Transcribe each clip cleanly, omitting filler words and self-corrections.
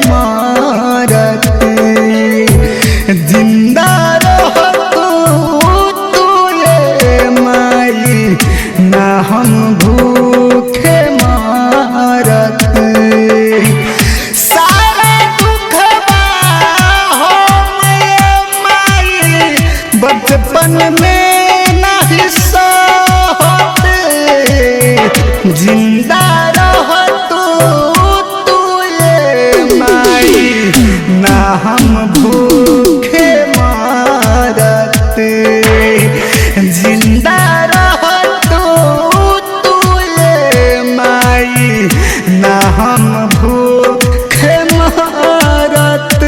मारत जिंदा रह तू ये माई ना हम भूखे मारत सारा दुखवा हम ये माई बचपन में नहीं सहत जिंदा रह तू ये माई ना हम भूखे मारत जिंदा रह तू ये माई ना हम भूखे मारत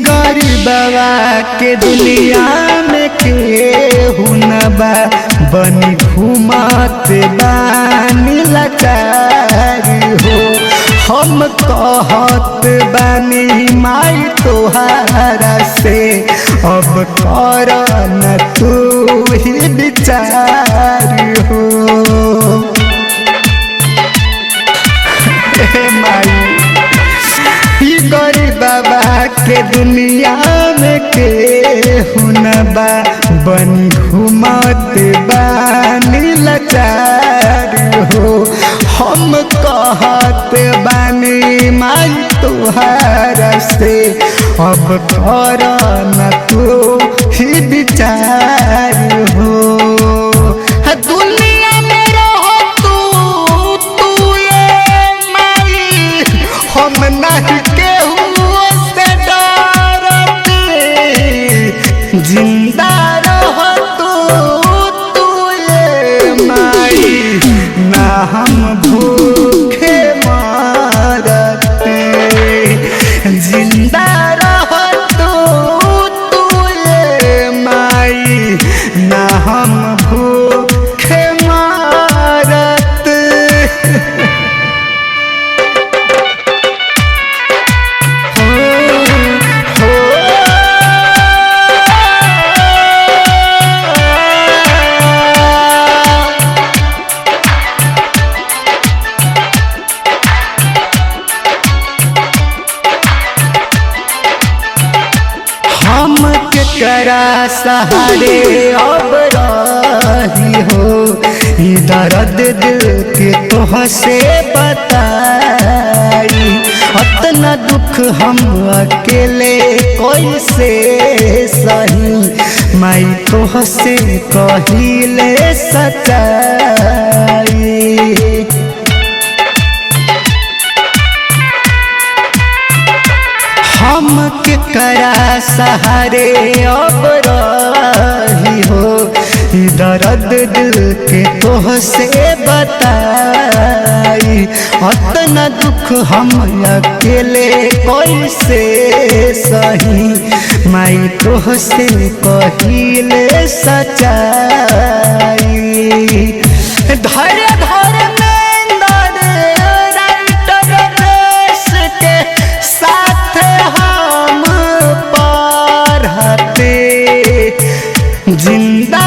गरीबवा के दुनिया में केहू न बा बनी घूमत बानी लाचारी हो हम कहत बानी माई तोहारा से अब कर न तू ही विचार हो माई गरीबवा के दुनिया में केहू न बा बनी घूमत बानी लाचार हो हम कहत बानी माई तोहारा से अब कर न तू ही विचार हो दुनिया में रहो तू ये माई हम नहीं जिंदा रह तू ये माई ना हम भूखे मारत जिंदा रह तू ये माई ना हम भूखे मारत हम केकरा सहारे अब रही हो दर्द दिल के तोह से बताई अतना दुख हम अकेले कैसे सही माई तोह से कहिले सच्चाई हम केकरा सहारे अब रही हो दर्द दिल के तोह से बताई अतना दुख हम अकेले कैसे सही माई तोह से कहिले सच्चाई धैर्य जिंदा